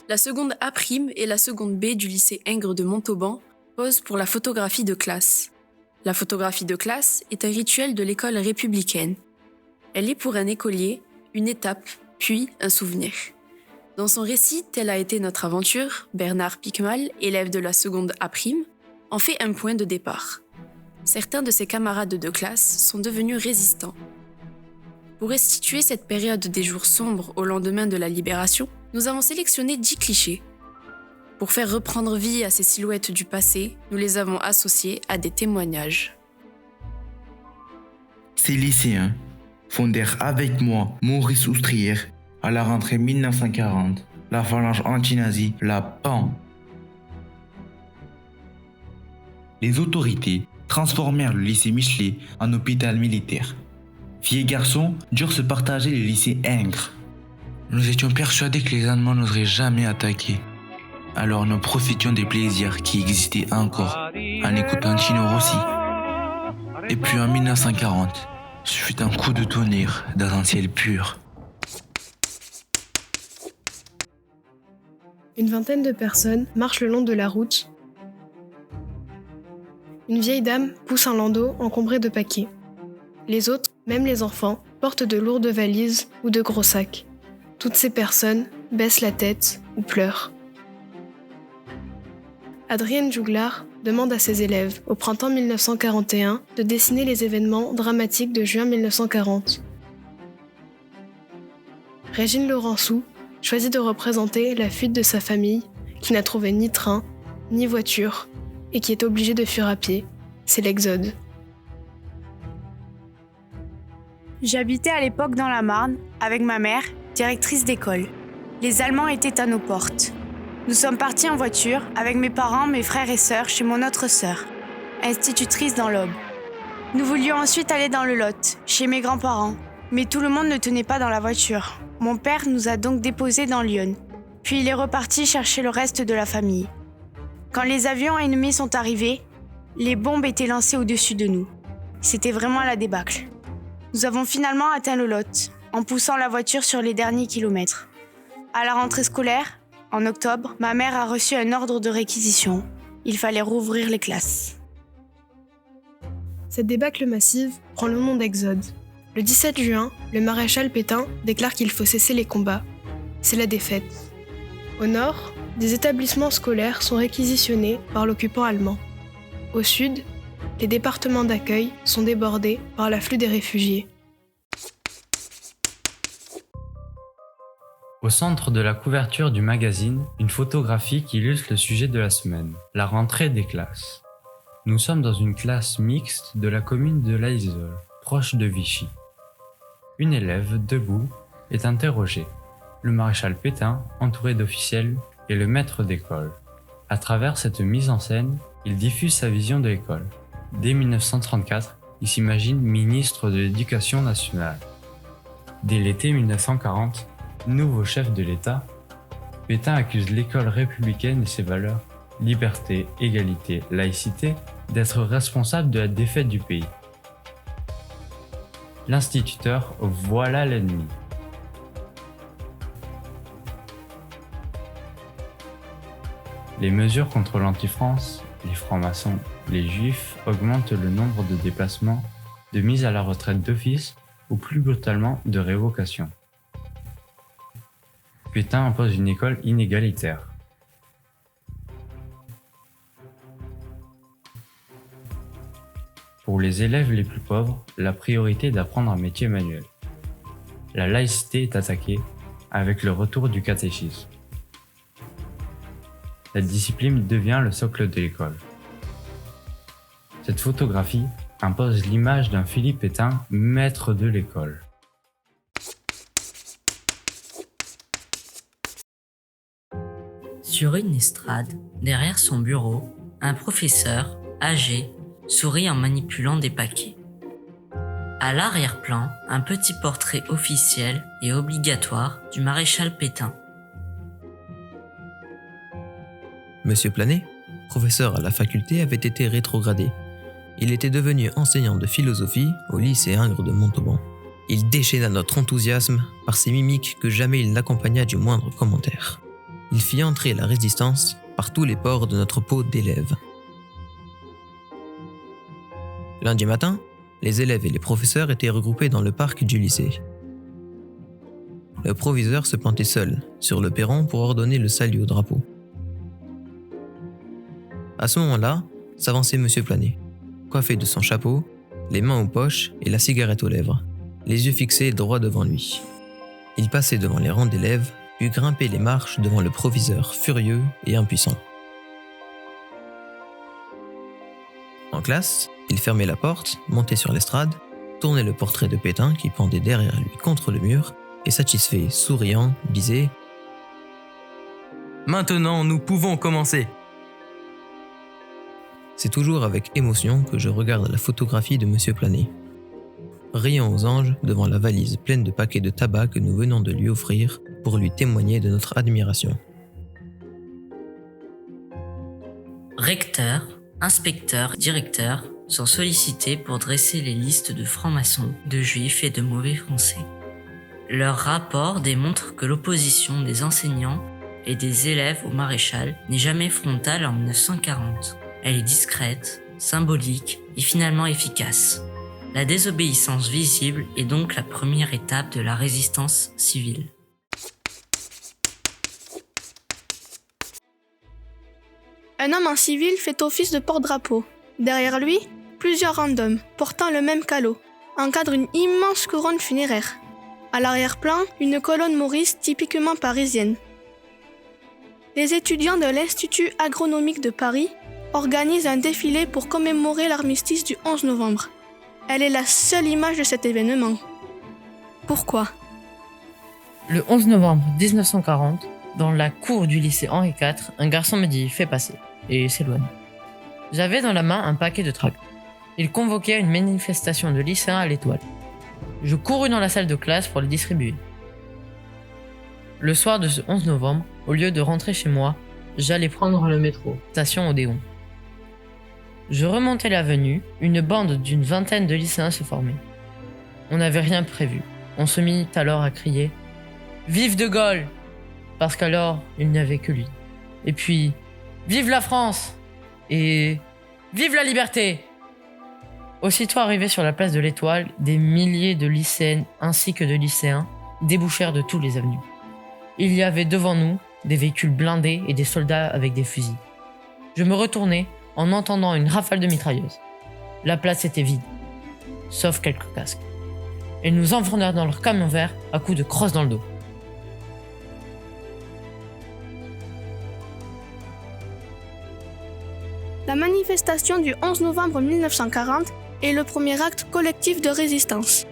La seconde A' et la seconde B du lycée Ingres de Montauban posent pour la photographie de classe. La photographie de classe est un rituel de l'école républicaine. Elle est pour un écolier une étape, puis un souvenir. Dans son récit « Telle a été notre aventure », Bernard Piquemal, élève de la seconde A', en fait un point de départ. Certains de ses camarades de classe sont devenus résistants. Pour restituer cette période des jours sombres au lendemain de la Libération, nous avons sélectionné 10 clichés. Pour faire reprendre vie à ces silhouettes du passé, nous les avons associés à des témoignages. Ces lycéens fondèrent avec moi Maurice Oustrière à la rentrée 1940, la phalange anti-nazie, la PAN. Les autorités transformèrent le lycée Michelet en hôpital militaire. Filles et garçons durent se partager les lycées Ingres. Nous étions persuadés que les Allemands n'oseraient jamais attaquer. Alors nous profitions des plaisirs qui existaient encore en écoutant Tino Rossi. Et puis en 1940, ce fut un coup de tonnerre dans un ciel pur. Une vingtaine de personnes marchent le long de la route. Une vieille dame pousse un landau encombré de paquets. Les autres, même les enfants, portent de lourdes valises ou de gros sacs. Toutes ces personnes baissent la tête ou pleurent. Adrienne Jouglar demande à ses élèves, au printemps 1941, de dessiner les événements dramatiques de juin 1940. Régine Laurençou choisit de représenter la fuite de sa famille, qui n'a trouvé ni train, ni voiture, et qui est obligée de fuir à pied. C'est l'exode. J'habitais à l'époque dans la Marne, avec ma mère, directrice d'école. Les Allemands étaient à nos portes. Nous sommes partis en voiture, avec mes parents, mes frères et sœurs, chez mon autre sœur, institutrice dans l'Aube. Nous voulions ensuite aller dans le Lot, chez mes grands-parents, mais tout le monde ne tenait pas dans la voiture. Mon père nous a donc déposés dans Lyon, puis il est reparti chercher le reste de la famille. Quand les avions ennemis sont arrivés, les bombes étaient lancées au-dessus de nous. C'était vraiment la débâcle. Nous avons finalement atteint le Lot, en poussant la voiture sur les derniers kilomètres. À la rentrée scolaire, en octobre, ma mère a reçu un ordre de réquisition. Il fallait rouvrir les classes. Cette débâcle massive prend le nom d'exode. Le 17 juin, le maréchal Pétain déclare qu'il faut cesser les combats. C'est la défaite. Au nord, des établissements scolaires sont réquisitionnés par l'occupant allemand. Au sud, les départements d'accueil sont débordés par l'afflux des réfugiés. Au centre de la couverture du magazine, une photographie qui illustre le sujet de la semaine, la rentrée des classes. Nous sommes dans une classe mixte de la commune de l'Aisole, proche de Vichy. Une élève, debout, est interrogée. Le maréchal Pétain, entouré d'officiels, est le maître d'école. À travers cette mise en scène, il diffuse sa vision de l'école. Dès 1934, il s'imagine ministre de l'Éducation nationale. Dès l'été 1940, nouveau chef de l'État, Pétain accuse l'école républicaine et ses valeurs, liberté, égalité, laïcité, d'être responsable de la défaite du pays. L'instituteur voilà l'ennemi. Les mesures contre l'anti-France, les francs-maçons, les juifs augmentent le nombre de déplacements, de mise à la retraite d'office ou plus brutalement de révocation. Pétain impose une école inégalitaire. Pour les élèves les plus pauvres, la priorité est d'apprendre un métier manuel. La laïcité est attaquée avec le retour du catéchisme. La discipline devient le socle de l'école. Cette photographie impose l'image d'un Philippe Pétain, maître de l'école. Sur une estrade, derrière son bureau, un professeur, âgé, sourit en manipulant des paquets. À l'arrière-plan, un petit portrait officiel et obligatoire du maréchal Pétain. Monsieur Planet, professeur à la faculté, avait été rétrogradé. Il était devenu enseignant de philosophie au lycée Ingres de Montauban. Il déchaîna notre enthousiasme par ses mimiques que jamais il n'accompagna du moindre commentaire. il fit entrer la résistance par tous les pores de notre peau d'élève. Lundi matin, les élèves et les professeurs étaient regroupés dans le parc du lycée. Le proviseur se plantait seul sur le perron pour ordonner le salut au drapeau. À ce moment-là, s'avançait M. Planet, coiffé de son chapeau, les mains aux poches et la cigarette aux lèvres, les yeux fixés droit devant lui. Il passait devant les rangs d'élèves, puis grimpait les marches devant le proviseur furieux et impuissant. En classe, il fermait la porte, montait sur l'estrade, tournait le portrait de Pétain qui pendait derrière lui contre le mur et satisfait, souriant, disait « Maintenant, nous pouvons commencer !» C'est toujours avec émotion que je regarde la photographie de M. Planet, riant aux anges devant la valise pleine de paquets de tabac que nous venons de lui offrir pour lui témoigner de notre admiration. Recteur, inspecteur, directeur sont sollicités pour dresser les listes de francs-maçons, de juifs et de mauvais français. Leur rapport démontre que l'opposition des enseignants et des élèves au maréchal n'est jamais frontale en 1940. Elle est discrète, symbolique et finalement efficace. La désobéissance visible est donc la première étape de la résistance civile. Un homme en civil fait office de porte-drapeau. Derrière lui, plusieurs rangs d'hommes, portant le même calot, encadrent une immense couronne funéraire. À l'arrière-plan, une colonne mauriste typiquement parisienne. Les étudiants de l'Institut agronomique de Paris organisent un défilé pour commémorer l'armistice du 11 novembre. Elle est la seule image de cet événement. Pourquoi ? Le 11 novembre 1940, dans la cour du lycée Henri IV, un garçon me dit « Fais passer » et s'éloigne. J'avais dans la main un paquet de tracts. Il convoquait une manifestation de lycéens à l'Étoile. Je courus dans la salle de classe pour les distribuer. Le soir de ce 11 novembre, au lieu de rentrer chez moi, j'allais prendre le métro, station Odéon. Je remontais l'avenue, une bande d'une vingtaine de lycéens se formait. On n'avait rien prévu. On se mit alors à crier « Vive De Gaulle !» parce qu'alors, il n'y avait que lui. Et puis « Vive la France !» et « Vive la liberté !» Aussitôt arrivés sur la place de l'Étoile, des milliers de lycéennes ainsi que de lycéens débouchèrent de tous les avenues. Il y avait devant nous des véhicules blindés et des soldats avec des fusils. Je me retournai en entendant une rafale de mitrailleuses. La place était vide, sauf quelques casques. Ils nous enfournèrent dans leur camion vert à coups de crosse dans le dos. La manifestation du 11 novembre 1940 est le premier acte collectif de résistance.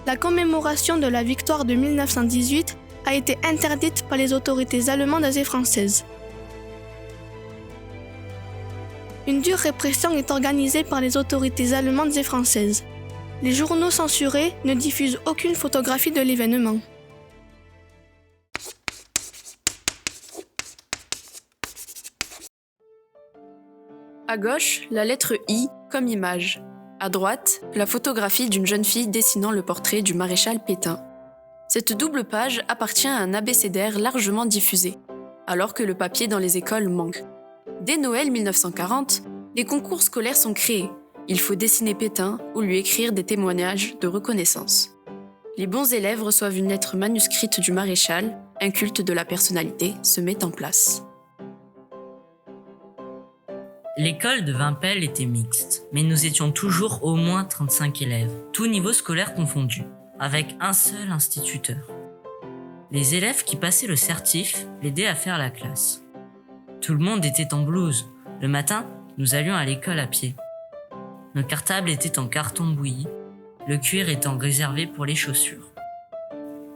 La commémoration de la victoire de 1918 a été interdite par les autorités allemandes et françaises. Une dure répression est organisée par les autorités allemandes et françaises. Les journaux censurés ne diffusent aucune photographie de l'événement. À gauche, la lettre I comme image. À droite, la photographie d'une jeune fille dessinant le portrait du maréchal Pétain. Cette double page appartient à un abécédaire largement diffusé, alors que le papier dans les écoles manque. Dès Noël 1940, des concours scolaires sont créés. Il faut dessiner Pétain ou lui écrire des témoignages de reconnaissance. Les bons élèves reçoivent une lettre manuscrite du maréchal, un culte de la personnalité se met en place. L'école de Vimpel était mixte, mais nous étions toujours au moins 35 élèves, tous niveaux scolaires confondus, avec un seul instituteur. Les élèves qui passaient le certif l'aidaient à faire la classe. Tout le monde était en blouse. Le matin, nous allions à l'école à pied. Nos cartables étaient en carton bouilli, le cuir étant réservé pour les chaussures.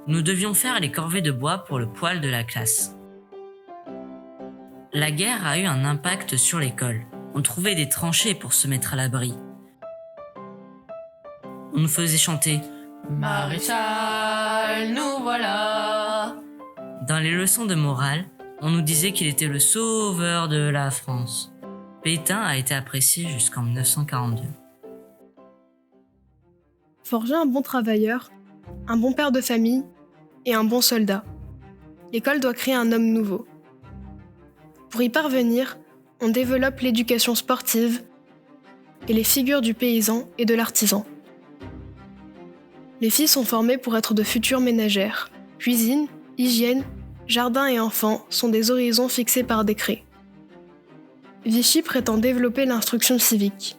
Nous devions faire les corvées de bois pour le poêle de la classe. La guerre a eu un impact sur l'école. On trouvait des tranchées pour se mettre à l'abri. On nous faisait chanter « Maréchal, nous voilà !» Dans les leçons de morale, on nous disait qu'il était le sauveur de la France. Pétain a été apprécié jusqu'en 1942. Forger un bon travailleur, un bon père de famille et un bon soldat. l'école doit créer un homme nouveau. Pour y parvenir, on développe l'éducation sportive et les figures du paysan et de l'artisan. Les filles sont formées pour être de futures ménagères. Cuisine, hygiène, jardin et enfants sont des horizons fixés par décret. Vichy prétend développer l'instruction civique.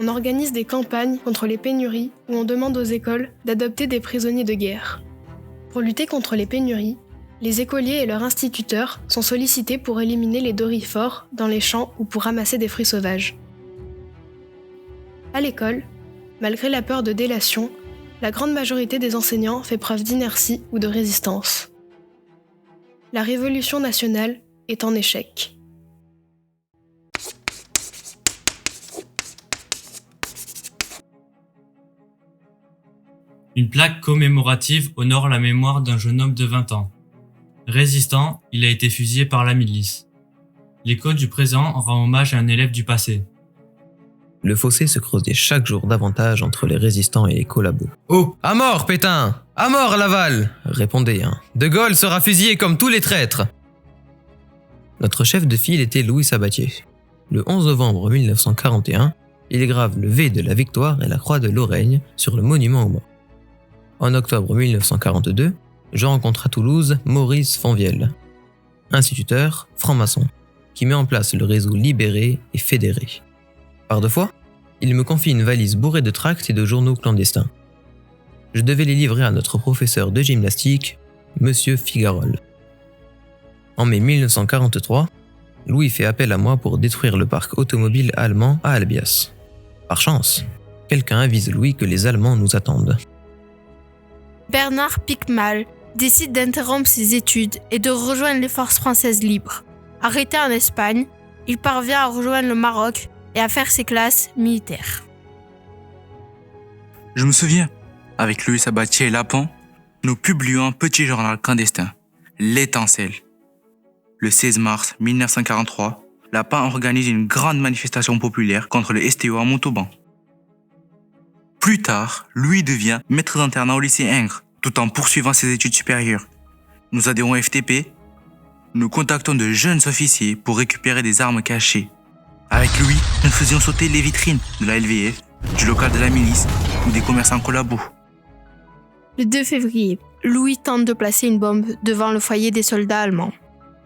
On organise des campagnes contre les pénuries où on demande aux écoles d'adopter des prisonniers de guerre. Pour lutter contre les pénuries, les écoliers et leurs instituteurs sont sollicités pour éliminer les dorifores dans les champs ou pour ramasser des fruits sauvages. À l'école, malgré la peur de délation, la grande majorité des enseignants fait preuve d'inertie ou de résistance. La révolution nationale est en échec. Une plaque commémorative honore la mémoire d'un jeune homme de 20 ans. Résistant, il a été fusillé par la milice. L'école du présent rend hommage à un élève du passé. Le fossé se creusait chaque jour davantage entre les résistants et les collabos. « Oh, à mort, Pétain! À mort, Laval !» répondait un. « De Gaulle sera fusillé comme tous les traîtres !» Notre chef de file était Louis Sabatier. Le 11 novembre 1941, il grave le V de la Victoire et la Croix de Lorraine sur le monument aux morts. En octobre 1942, je rencontre à Toulouse Maurice Fonvielle, instituteur, franc-maçon, qui met en place le réseau libéré et fédéré. Par deux fois, il me confie une valise bourrée de tracts et de journaux clandestins. Je devais les livrer à notre professeur de gymnastique, Monsieur Figarol. En mai 1943, Louis fait appel à moi pour détruire le parc automobile allemand à Albias. Par chance, quelqu'un avise Louis que les Allemands nous attendent. Bernard Picmal décide d'interrompre ses études et de rejoindre les forces françaises libres. Arrêté en Espagne, il parvient à rejoindre le Maroc et à faire ses classes militaires. Je me souviens, avec Louis Sabatier et Lapon, nous publions un petit journal clandestin, L'Étincelle. Le 16 mars 1943, Lapin organise une grande manifestation populaire contre le STO à Montauban. Plus tard, Louis devient maître d'internat au lycée Ingres, tout en poursuivant ses études supérieures. Nous adhérons au FTP. Nous contactons de jeunes officiers pour récupérer des armes cachées. Avec Louis, nous faisions sauter les vitrines de la LVF, du local de la milice ou des commerçants collabos. Le 2 février, Louis tente de placer une bombe devant le foyer des soldats allemands.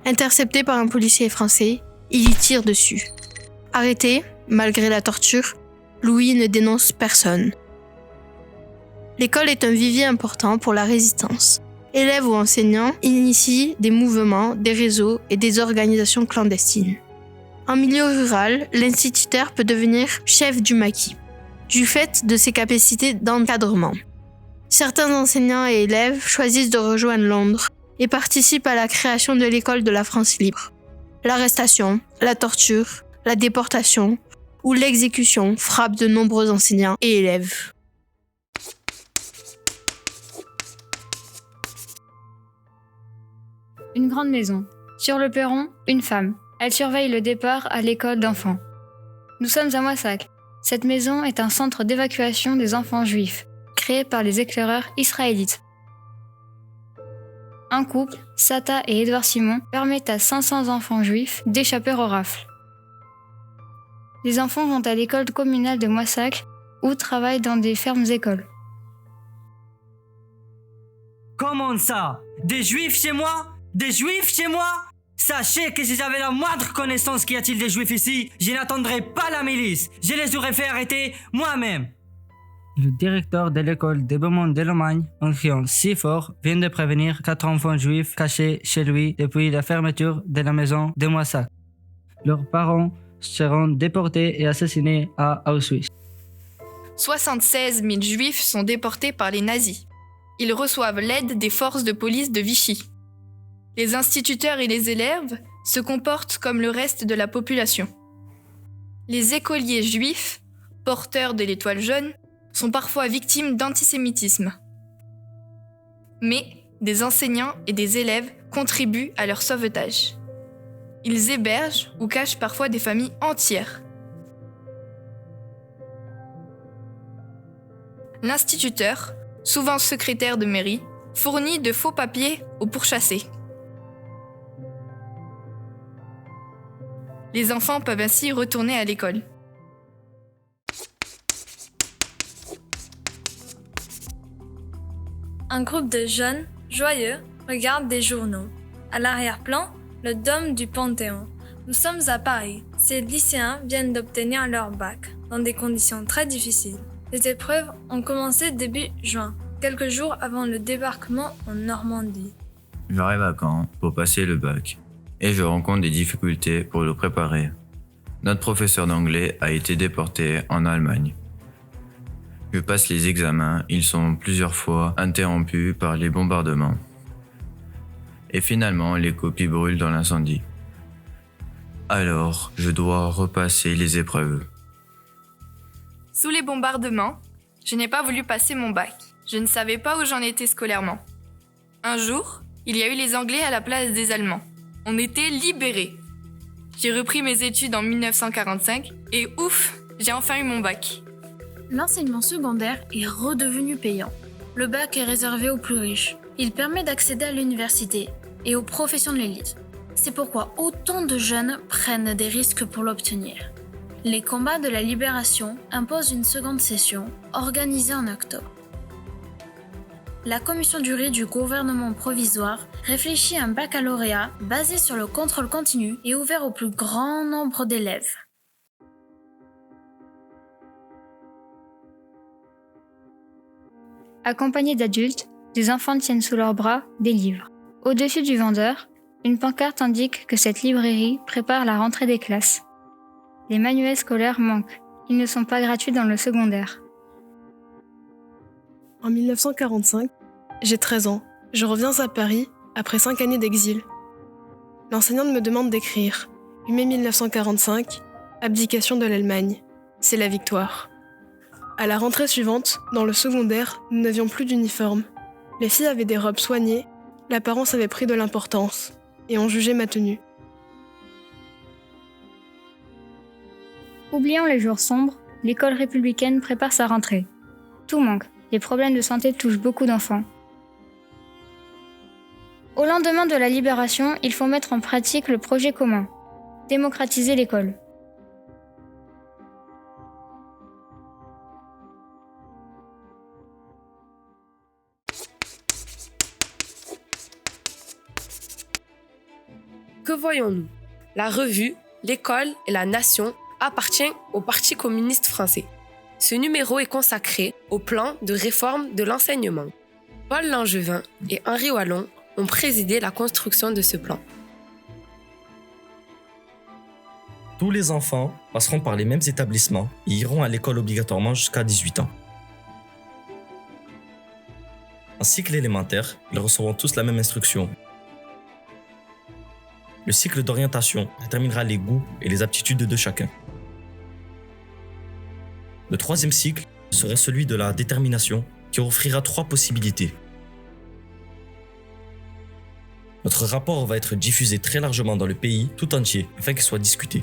Intercepté par un policier français, il y tire dessus. Arrêté, malgré la torture, Louis ne dénonce personne. L'école est un vivier important pour la résistance. Élèves ou enseignants initient des mouvements, des réseaux et des organisations clandestines. En milieu rural, l'instituteur peut devenir chef du maquis, du fait de ses capacités d'encadrement. Certains enseignants et élèves choisissent de rejoindre Londres et participent à la création de l'école de la France libre. L'arrestation, la torture, la déportation ou l'exécution frappent de nombreux enseignants et élèves. Une grande maison. Sur le perron, une femme. Elle surveille le départ à l'école d'enfants. Nous sommes à Moissac. Cette maison est un centre d'évacuation des enfants juifs, créé par les éclaireurs israélites. Un couple, Sata et Édouard Simon, permettent à 500 enfants juifs d'échapper aux rafles. Les enfants vont à l'école communale de Moissac ou travaillent dans des fermes-écoles. Comment ça? Des juifs chez moi? Des juifs chez moi? Sachez que si j'avais la moindre connaissance qu'il y a-t-il des juifs ici, je n'attendrais pas la milice. Je les aurais fait arrêter moi-même. Le directeur de l'école de Beaumont-de-Lomagne, en criant si fort, vient de prévenir 4 enfants juifs cachés chez lui depuis la fermeture de la maison de Moissac. Leurs parents seront déportés et assassinés à Auschwitz. 76 000 juifs sont déportés par les nazis. Ils reçoivent l'aide des forces de police de Vichy. Les instituteurs et les élèves se comportent comme le reste de la population. Les écoliers juifs, porteurs de l'étoile jaune, sont parfois victimes d'antisémitisme. Mais des enseignants et des élèves contribuent à leur sauvetage. Ils hébergent ou cachent parfois des familles entières. L'instituteur, souvent secrétaire de mairie, fournit de faux papiers aux pourchassés. Les enfants peuvent ainsi retourner à l'école. Un groupe de jeunes, joyeux, regarde des journaux. À l'arrière-plan, le dôme du Panthéon. Nous sommes à Paris. Ces lycéens viennent d'obtenir leur bac, dans des conditions très difficiles. Les épreuves ont commencé début juin, quelques jours avant le débarquement en Normandie. J'arrive à Caen pour passer le bac, et je rencontre des difficultés pour le préparer. Notre professeur d'anglais a été déporté en Allemagne. Je passe les examens, ils sont plusieurs fois interrompus par les bombardements. Et finalement, les copies brûlent dans l'incendie. Alors, je dois repasser les épreuves. Sous les bombardements, je n'ai pas voulu passer mon bac. Je ne savais pas où j'en étais scolairement. Un jour, il y a eu les Anglais à la place des Allemands. On était libérés. J'ai repris mes études en 1945 et ouf, j'ai enfin eu mon bac. L'enseignement secondaire est redevenu payant. Le bac est réservé aux plus riches. Il permet d'accéder à l'université et aux professions de l'élite. C'est pourquoi autant de jeunes prennent des risques pour l'obtenir. Les combats de la libération imposent une seconde session, organisée en octobre. La commission du riz du gouvernement provisoire réfléchit à un baccalauréat basé sur le contrôle continu et ouvert au plus grand nombre d'élèves. Accompagnés d'adultes, des enfants tiennent sous leurs bras des livres. Au-dessus du vendeur, une pancarte indique que cette librairie prépare la rentrée des classes. Les manuels scolaires manquent. Ils ne sont pas gratuits dans le secondaire. En 1945, j'ai 13 ans. Je reviens à Paris après 5 années d'exil. L'enseignante me demande d'écrire. 8 mai 1945, abdication de l'Allemagne. C'est la victoire. À la rentrée suivante, dans le secondaire, nous n'avions plus d'uniforme. Les filles avaient des robes soignées, l'apparence avait pris de l'importance, et on jugeait ma tenue. Oubliant les jours sombres, l'école républicaine prépare sa rentrée. Tout manque. Les problèmes de santé touchent beaucoup d'enfants. Au lendemain de la libération, il faut mettre en pratique le projet commun. Démocratiser l'école. Que voyons-nous? La revue, l'école et la nation appartient au Parti communiste français. Ce numéro est consacré au plan de réforme de l'enseignement. Paul Langevin et Henri Wallon ont présidé la construction de ce plan. Tous les enfants passeront par les mêmes établissements et iront à l'école obligatoirement jusqu'à 18 ans. En cycle élémentaire, ils recevront tous la même instruction. Le cycle d'orientation déterminera les goûts et les aptitudes de chacun. Le troisième cycle serait celui de la détermination qui offrira 3 possibilités. Notre rapport va être diffusé très largement dans le pays tout entier afin qu'il soit discuté.